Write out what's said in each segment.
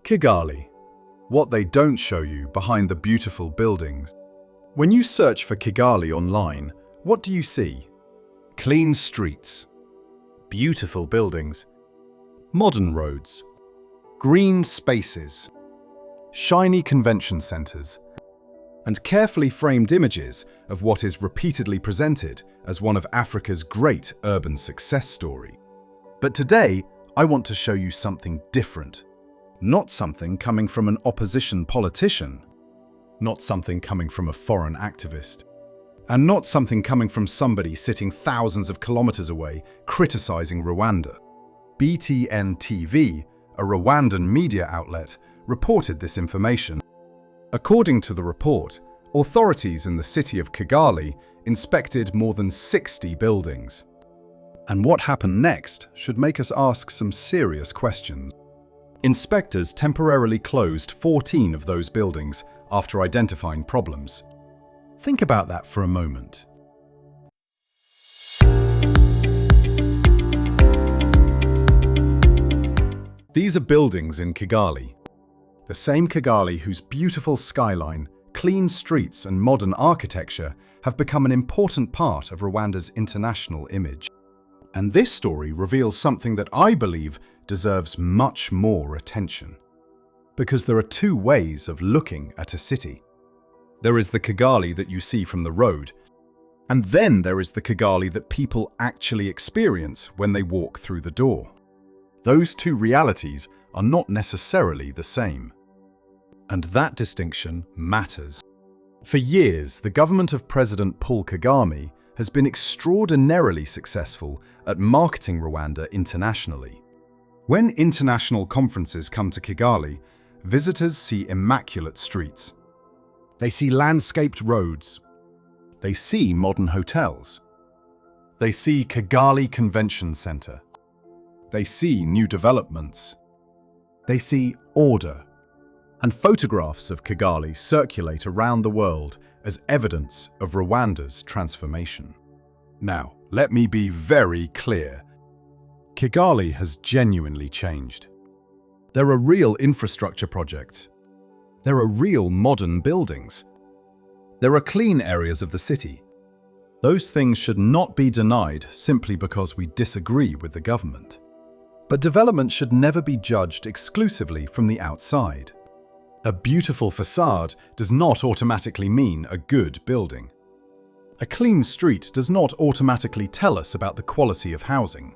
Kigali. What they don't show you behind the beautiful buildings. When you search for Kigali online, what do you see? Clean streets, beautiful buildings, modern roads, green spaces, shiny convention centres, and carefully framed images of what is repeatedly presented as one of Africa's great urban success stories. But today, I want to show you something different. Not something coming from an opposition politician, not something coming from a foreign activist, and not something coming from somebody sitting thousands of kilometers away criticizing Rwanda. BTN TV, a Rwandan media outlet, reported this information. According to the report, authorities in the city of Kigali inspected more than 60 buildings. And what happened next should make us ask some serious questions. Inspectors temporarily closed 14 of those buildings after identifying problems. Think about that for a moment. These are buildings in Kigali. The same Kigali whose beautiful skyline, clean streets and modern architecture have become an important part of Rwanda's international image. And this story reveals something that I believe deserves much more attention. Because there are two ways of looking at a city. There is the Kigali that you see from the road, and then there is the Kigali that people actually experience when they walk through the door. Those two realities are not necessarily the same. And that distinction matters. For years, the government of President Paul Kagame has been extraordinarily successful at marketing Rwanda internationally. When international conferences come to Kigali, visitors see immaculate streets. They see landscaped roads. They see modern hotels. They see Kigali Convention Centre. They see new developments. They see order. And photographs of Kigali circulate around the world as evidence of Rwanda's transformation. Now, let me be very clear. Kigali has genuinely changed. There are real infrastructure projects. There are real modern buildings. There are clean areas of the city. Those things should not be denied simply because we disagree with the government. But development should never be judged exclusively from the outside. A beautiful facade does not automatically mean a good building. A clean street does not automatically tell us about the quality of housing.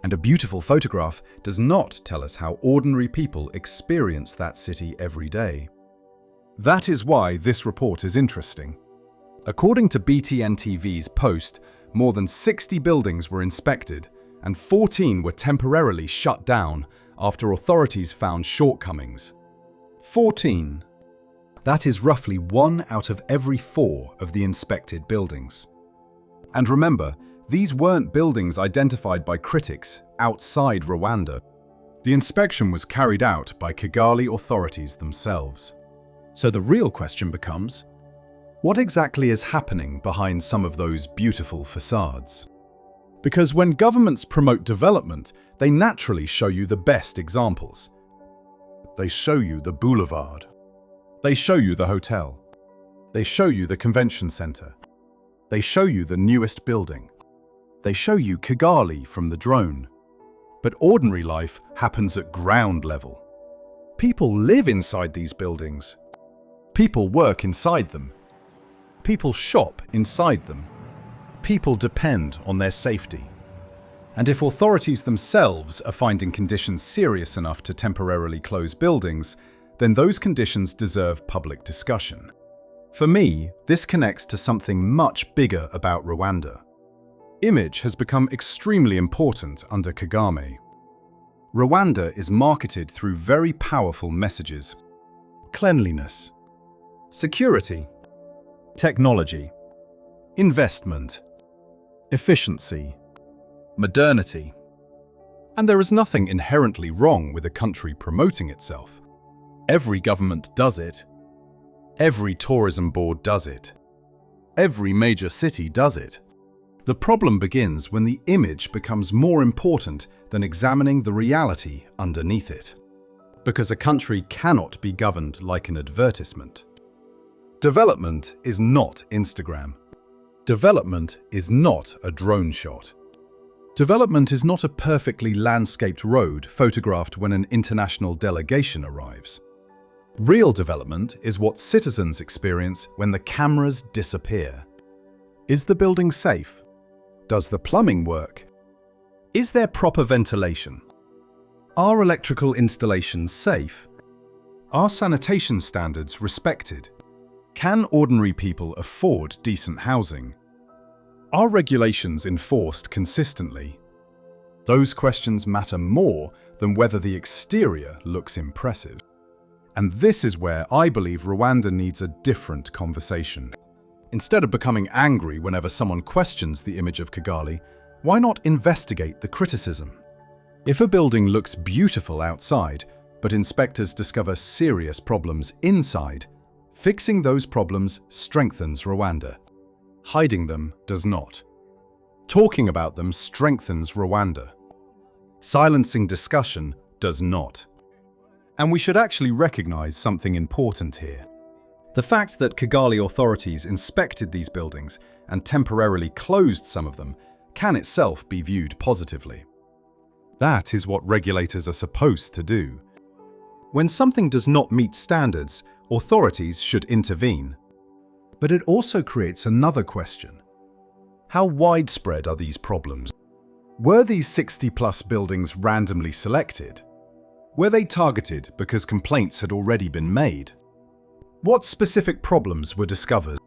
And a beautiful photograph does not tell us how ordinary people experience that city every day. That is why this report is interesting. According to BTN TV's post, more than 60 buildings were inspected and 14 were temporarily shut down after authorities found shortcomings. 14. That is roughly 1 out of every 4 of the inspected buildings. And remember, these weren't buildings identified by critics outside Rwanda. The inspection was carried out by Kigali authorities themselves. So the real question becomes, what exactly is happening behind some of those beautiful facades? Because when governments promote development, they naturally show you the best examples. They show you the boulevard. They show you the hotel. They show you the convention centre. They show you the newest building. They show you Kigali from the drone. But ordinary life happens at ground level. People live inside these buildings. People work inside them. People shop inside them. People depend on their safety. And if authorities themselves are finding conditions serious enough to temporarily close buildings, then those conditions deserve public discussion. For me, this connects to something much bigger about Rwanda. Image has become extremely important under Kagame. Rwanda is marketed through very powerful messages: cleanliness, security, technology, investment, efficiency, modernity. And there is nothing inherently wrong with a country promoting itself. Every government does it. Every tourism board does it. Every major city does it. The problem begins when the image becomes more important than examining the reality underneath it. because a country cannot be governed like an advertisement. Development is not Instagram. Development is not a drone shot. Development is not a perfectly landscaped road photographed when an international delegation arrives. Real development is what citizens experience when the cameras disappear. Is the building safe? Does the plumbing work? Is there proper ventilation? Are electrical installations safe? Are sanitation standards respected? Can ordinary people afford decent housing? Are regulations enforced consistently? Those questions matter more than whether the exterior looks impressive. And this is where I believe Rwanda needs a different conversation. Instead of becoming angry whenever someone questions the image of Kigali, why not investigate the criticism? If a building looks beautiful outside, but inspectors discover serious problems inside, fixing those problems strengthens Rwanda. Hiding them does not. Talking about them strengthens Rwanda. Silencing discussion does not. And we should actually recognize something important here. The fact that Kigali authorities inspected these buildings and temporarily closed some of them can itself be viewed positively. That is what regulators are supposed to do. When something does not meet standards, authorities should intervene. But it also creates another question. How widespread are these problems? Were these 60+ buildings randomly selected? Were they targeted because complaints had already been made? What specific problems were discovered?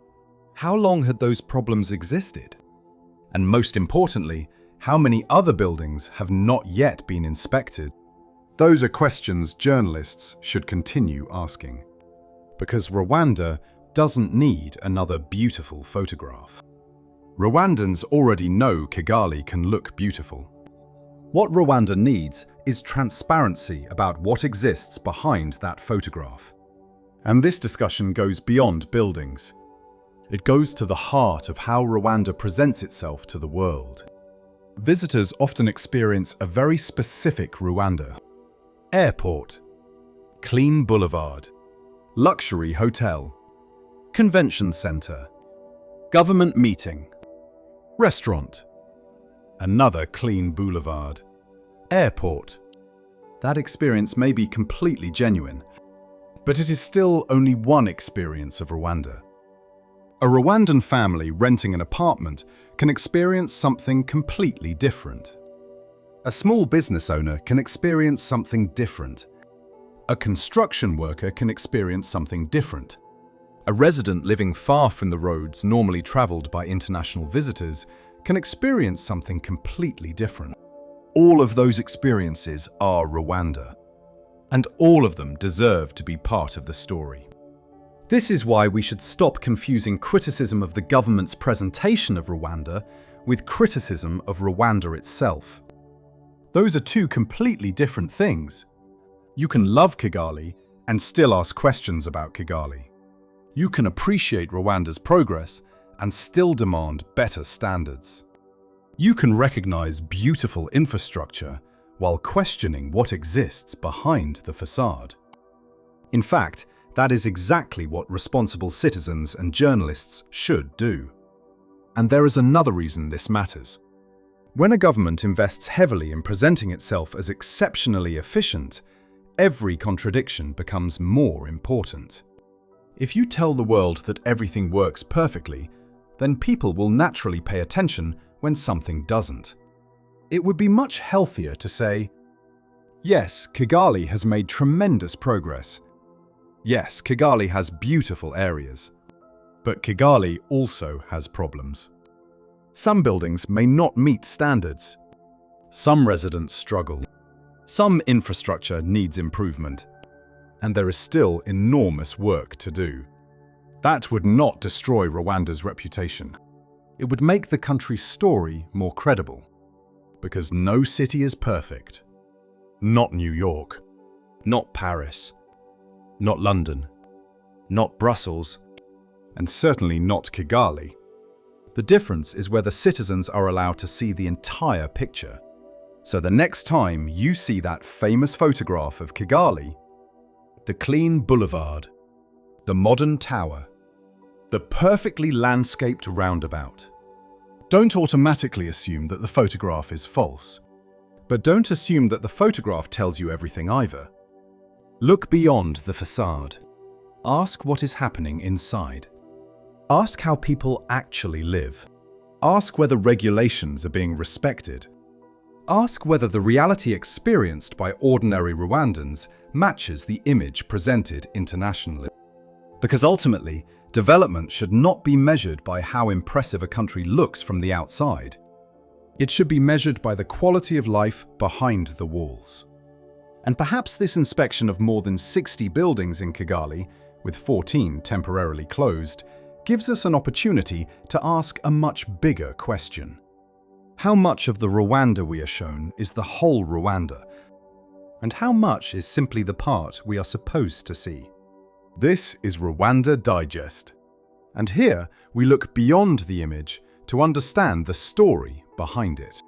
How long had those problems existed? And most importantly, how many other buildings have not yet been inspected? Those are questions journalists should continue asking. Because Rwanda doesn't need another beautiful photograph. Rwandans already know Kigali can look beautiful. What Rwanda needs is transparency about what exists behind that photograph. And this discussion goes beyond buildings. It goes to the heart of how Rwanda presents itself to the world. Visitors often experience a very specific Rwanda. Airport, clean boulevard, luxury hotel, convention centre, government meeting, restaurant, another clean boulevard, airport. That experience may be completely genuine, but it is still only one experience of Rwanda. A Rwandan family renting an apartment can experience something completely different. A small business owner can experience something different. A construction worker can experience something different. A resident living far from the roads normally traveled by international visitors can experience something completely different. All of those experiences are Rwanda, and all of them deserve to be part of the story. This is why we should stop confusing criticism of the government's presentation of Rwanda with criticism of Rwanda itself. Those are two completely different things. You can love Kigali and still ask questions about Kigali. You can appreciate Rwanda's progress and still demand better standards. You can recognize beautiful infrastructure while questioning what exists behind the facade. In fact, that is exactly what responsible citizens and journalists should do. And there is another reason this matters. When a government invests heavily in presenting itself as exceptionally efficient, every contradiction becomes more important. If you tell the world that everything works perfectly, then people will naturally pay attention when something doesn't. It would be much healthier to say, yes, Kigali has made tremendous progress. Yes, Kigali has beautiful areas. But Kigali also has problems. Some buildings may not meet standards. Some residents struggle. Some infrastructure needs improvement. And there is still enormous work to do. That would not destroy Rwanda's reputation. It would make the country's story more credible. Because no city is perfect. Not New York. Not Paris. Not London. Not Brussels. And certainly not Kigali. The difference is whether citizens are allowed to see the entire picture. So the next time you see that famous photograph of Kigali, the clean boulevard, the modern tower, the perfectly landscaped roundabout. Don't automatically assume that the photograph is false. But don't assume that the photograph tells you everything either. Look beyond the facade. Ask what is happening inside. Ask how people actually live. Ask whether regulations are being respected. Ask whether the reality experienced by ordinary Rwandans matches the image presented internationally. Because ultimately, development should not be measured by how impressive a country looks from the outside. It should be measured by the quality of life behind the walls. And perhaps this inspection of more than 60 buildings in Kigali, with 14 temporarily closed, gives us an opportunity to ask a much bigger question. How much of the Rwanda we are shown is the whole Rwanda? And how much is simply the part we are supposed to see? This is Rwanda Digest. And here we look beyond the image to understand the story behind it.